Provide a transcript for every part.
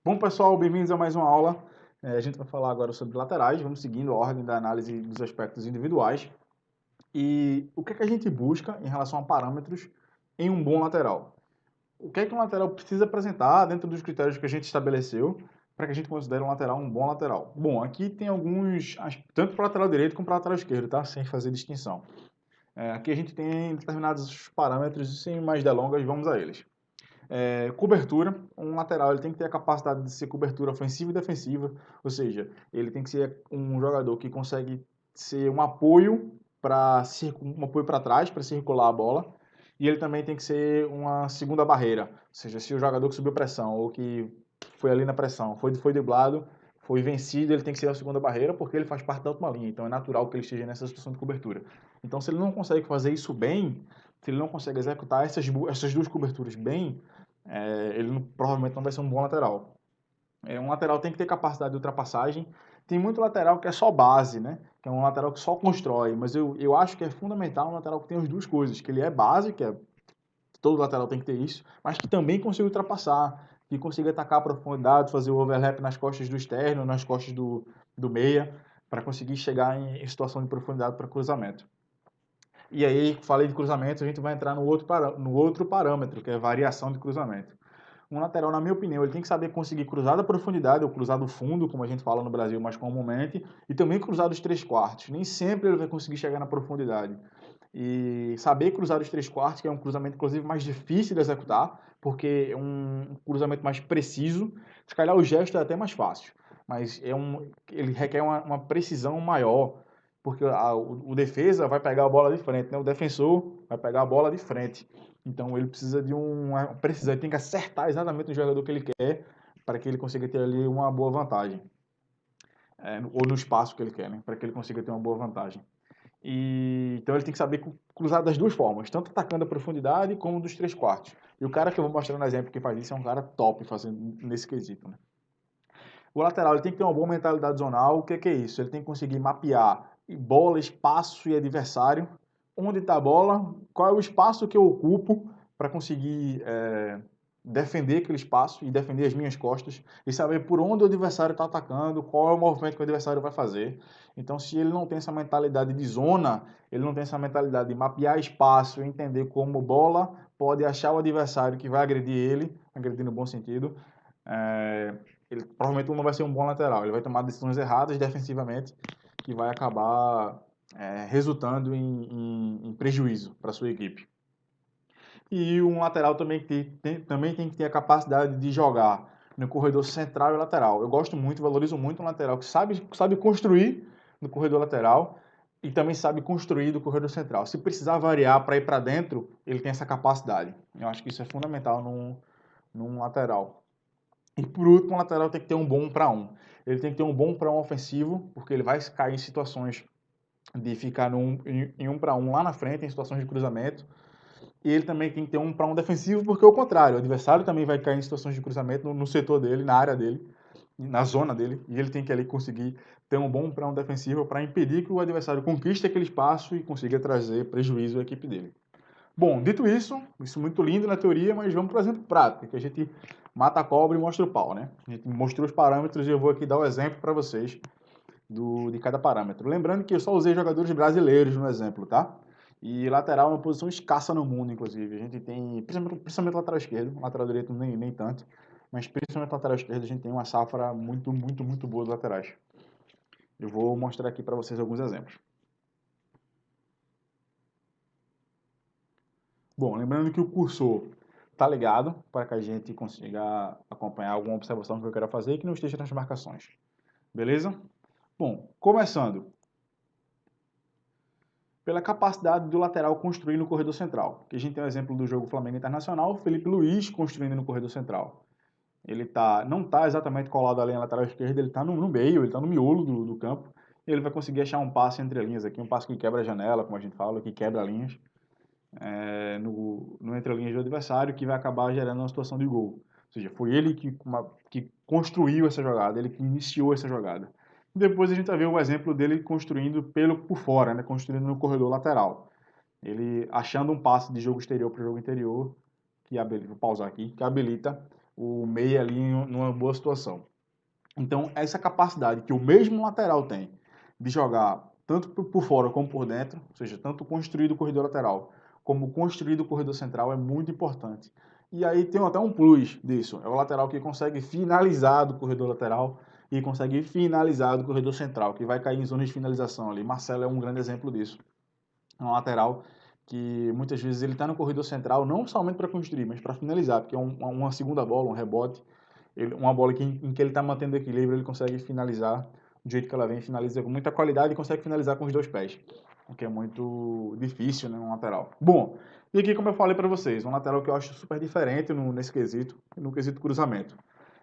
Bom, pessoal, bem-vindos a mais uma aula. A gente vai falar agora sobre laterais, vamos seguindo a ordem da análise dos aspectos individuais. E o que é que a gente busca em relação a parâmetros em um bom lateral? O que é que um lateral precisa apresentar dentro dos critérios que a gente estabeleceu para que a gente considere um lateral um bom lateral? Bom, aqui tem alguns, tanto para o lateral direito como para o lateral esquerdo, tá? Sem fazer distinção. Aqui a gente tem determinados parâmetros e sem mais delongas, vamos a eles. Cobertura, um lateral ele tem que ter a capacidade de ser cobertura ofensiva e defensiva, ou seja, ele tem que ser um jogador que consegue ser um apoio para trás, para circular a bola, e ele também tem que ser uma segunda barreira, ou seja, se o jogador que subiu pressão ou que foi ali na pressão, foi driblado, foi vencido, ele tem que ser a segunda barreira porque ele faz parte da última linha, então é natural que ele esteja nessa situação de cobertura. Então, se ele não consegue fazer isso bem, se ele não consegue executar essas duas coberturas bem, ele provavelmente não vai ser um bom lateral. Um lateral tem que ter capacidade de ultrapassagem. Tem muito lateral que é só base, né? Que é um lateral que só constrói. Mas eu acho que é fundamental um lateral que tem as duas coisas. Que ele é base, todo lateral tem que ter isso, mas que também consiga ultrapassar, que consiga atacar a profundidade, fazer o overlap nas costas do externo, nas costas do meia, para conseguir chegar em situação de profundidade para cruzamento. E aí, falei de cruzamento, a gente vai entrar no outro parâmetro, que é variação de cruzamento. Um lateral, na minha opinião, ele tem que saber conseguir cruzar da profundidade ou cruzar do fundo, como a gente fala no Brasil mais comumente, e também cruzar dos 3/4. Nem sempre ele vai conseguir chegar na profundidade. E saber cruzar os 3/4, que é um cruzamento, inclusive, mais difícil de executar, porque é um cruzamento mais preciso. Se calhar o gesto é até mais fácil, mas ele requer uma precisão maior, porque o defesa vai pegar a bola de frente, né? O defensor vai pegar a bola de frente. Então ele precisa de ele tem que acertar exatamente o jogador que ele quer para que ele consiga ter ali uma boa vantagem. Ou no espaço que ele quer, né? Para que ele consiga ter uma boa vantagem. Então ele tem que saber cruzar das duas formas, tanto atacando a profundidade como dos 3/4. E o cara que eu vou mostrar no exemplo que faz isso é um cara top fazendo nesse quesito, né? O lateral ele tem que ter uma boa mentalidade zonal. O que é isso? Ele tem que conseguir mapear bola, espaço e adversário. Onde está a bola? Qual é o espaço que eu ocupo para conseguir defender aquele espaço e defender as minhas costas e saber por onde o adversário está atacando, qual é o movimento que o adversário vai fazer. Então, se ele não tem essa mentalidade de zona, ele não tem essa mentalidade de mapear espaço e entender como bola pode achar o adversário que vai agredir ele, agredir no bom sentido, ele provavelmente não vai ser um bom lateral. Ele vai tomar decisões erradas defensivamente que vai acabar resultando em prejuízo para a sua equipe. E um lateral também tem que ter a capacidade de jogar no corredor central e lateral. Eu gosto muito, valorizo muito um lateral que sabe construir no corredor lateral e também sabe construir do corredor central. Se precisar variar para ir para dentro, ele tem essa capacidade. Eu acho que isso é fundamental num lateral. E por último, o lateral tem que ter um bom 1 para 1. Ele tem que ter um bom para 1 ofensivo, porque ele vai cair em situações de ficar em 1 para 1 lá na frente, em situações de cruzamento. E ele também tem que ter um para 1 defensivo, porque é o contrário, o adversário também vai cair em situações de cruzamento no setor dele, na área dele, na zona dele, e ele tem que ali conseguir ter um bom para 1 defensivo para impedir que o adversário conquiste aquele espaço e consiga trazer prejuízo à equipe dele. Bom, dito isso muito lindo na teoria, mas vamos para o exemplo prático, que a gente mata a cobra e mostra o pau, né? A gente mostrou os parâmetros e eu vou aqui dar o exemplo para vocês de cada parâmetro. Lembrando que eu só usei jogadores brasileiros no exemplo, tá? E lateral é uma posição escassa no mundo, inclusive. A gente tem, principalmente lateral esquerdo, lateral direito nem tanto, mas principalmente lateral esquerdo a gente tem uma safra muito, muito, muito boa de laterais. Eu vou mostrar aqui para vocês alguns exemplos. Bom, lembrando que o cursor está ligado para que a gente consiga acompanhar alguma observação que eu quero fazer e que não esteja nas marcações. Beleza? Bom, começando pela capacidade do lateral construir no corredor central. Aqui a gente tem o exemplo do jogo Flamengo Internacional, Felipe Luiz construindo no corredor central. Ele não está exatamente colado ali na lateral esquerda, ele está no meio, ele está no miolo do campo, e ele vai conseguir achar um passe entre linhas aqui, um passe que quebra a janela, como a gente fala, que quebra linhas, no entre linhas do adversário, que vai acabar gerando uma situação de gol. Ou seja, foi ele que construiu essa jogada, ele que iniciou essa jogada. Depois a gente vai ver o exemplo dele construindo por fora, né? Construindo no corredor lateral. Ele achando um passe de jogo exterior para o jogo interior, vou pausar aqui, que habilita o meia ali numa boa situação. Então, essa capacidade que o mesmo lateral tem de jogar tanto por fora como por dentro, ou seja, tanto construir o corredor lateral como construir o corredor central é muito importante. E aí tem até um plus disso, é o lateral que consegue finalizar do corredor lateral e consegue finalizar do corredor central, que vai cair em zonas de finalização ali. Marcelo é um grande exemplo disso. É um lateral que muitas vezes ele está no corredor central não somente para construir, mas para finalizar, porque é uma segunda bola, um rebote, uma bola em que ele está mantendo equilíbrio, ele consegue finalizar do jeito que ela vem, finaliza com muita qualidade e consegue finalizar com os dois pés, o que é muito difícil, né, um lateral. Bom, e aqui como eu falei para vocês, um lateral que eu acho super diferente nesse quesito, no quesito cruzamento.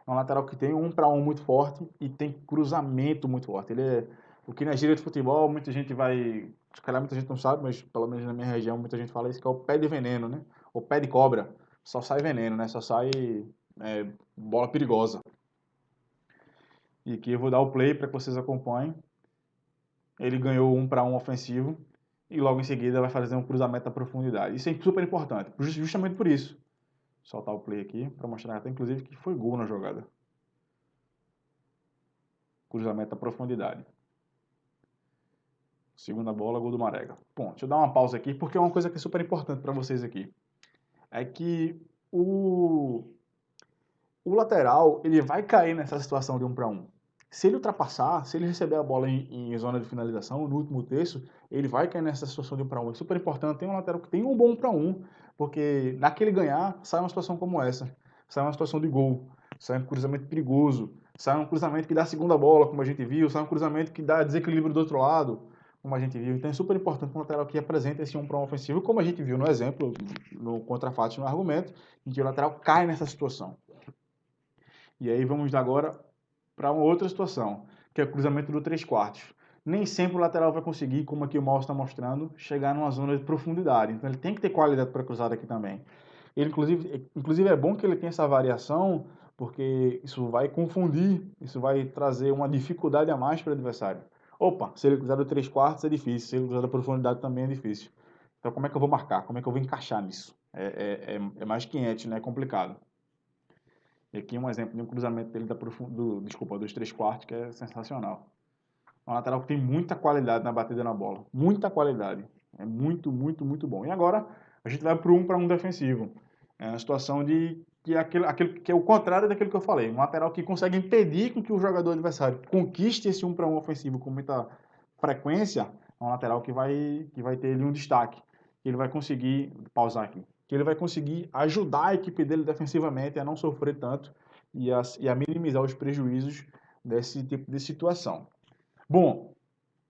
É um lateral que tem um para um muito forte e tem cruzamento muito forte. Ele é o que na gíria de futebol muita gente vai, se calhar muita gente não sabe, mas pelo menos na minha região muita gente fala isso, que é o pé de veneno, né? O pé de cobra. Só sai veneno, né? Só sai bola perigosa. E aqui eu vou dar o play para que vocês acompanhem. Ele ganhou um para um ofensivo e logo em seguida vai fazer um cruzamento à profundidade. Isso é super importante, justamente por isso. Vou soltar o play aqui para mostrar até inclusive que foi gol na jogada. Cruzamento à profundidade. Segunda bola, gol do Marega. Bom, deixa eu dar uma pausa aqui porque é uma coisa que é super importante para vocês aqui. É que o lateral, ele vai cair nessa situação de 1 para 1. Se ele ultrapassar, se ele receber a bola em zona de finalização, no último terço, ele vai cair nessa situação de 1 para 1. É super importante ter um lateral que tem um bom 1 para 1, porque naquele ganhar, sai uma situação como essa. Sai uma situação de gol, sai um cruzamento perigoso, sai um cruzamento que dá a segunda bola, como a gente viu, sai um cruzamento que dá desequilíbrio do outro lado, como a gente viu. Então é super importante que um lateral que apresente esse 1 para 1 ofensivo, como a gente viu no exemplo, no contra-fatos, no argumento, em que o lateral cai nessa situação. E aí vamos agora para uma outra situação, que é o cruzamento do 3 quartos. Nem sempre o lateral vai conseguir, como aqui o mouse está mostrando, chegar numa zona de profundidade. Então ele tem que ter qualidade para cruzar aqui também. Ele, inclusive é bom que ele tenha essa variação, porque isso vai confundir, isso vai trazer uma dificuldade a mais para o adversário. Opa, se ele cruzar do 3 quartos é difícil, se ele cruzar da profundidade também é difícil. Então como é que eu vou marcar? Como é que eu vou encaixar nisso? É mais quente, né? É complicado. E aqui um exemplo de um cruzamento dele dos 3 quartos, que é sensacional. É um lateral que tem muita qualidade na batida na bola. Muita qualidade. É muito, muito, muito bom. E agora a gente vai para um defensivo. É uma situação de que é aquele que é o contrário daquilo que eu falei. Um lateral que consegue impedir com que o jogador adversário conquiste esse 1 para 1 ofensivo com muita frequência. É um lateral que vai ter ele um destaque. Ele vai conseguir, pausar aqui, que ele vai conseguir ajudar a equipe dele defensivamente a não sofrer tanto e a minimizar os prejuízos desse tipo de situação. Bom,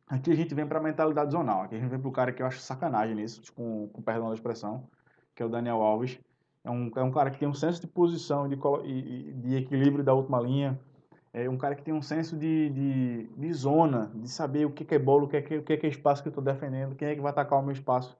aqui a gente vem para a mentalidade zonal. Aqui a gente vem para o cara que eu acho sacanagem nisso, com perdão da expressão, que é o Daniel Alves. É um cara que tem um senso de posição de equilíbrio da última linha. É um cara que tem um senso de zona, de saber o que é bola, o que é espaço que eu estou defendendo, quem é que vai atacar o meu espaço.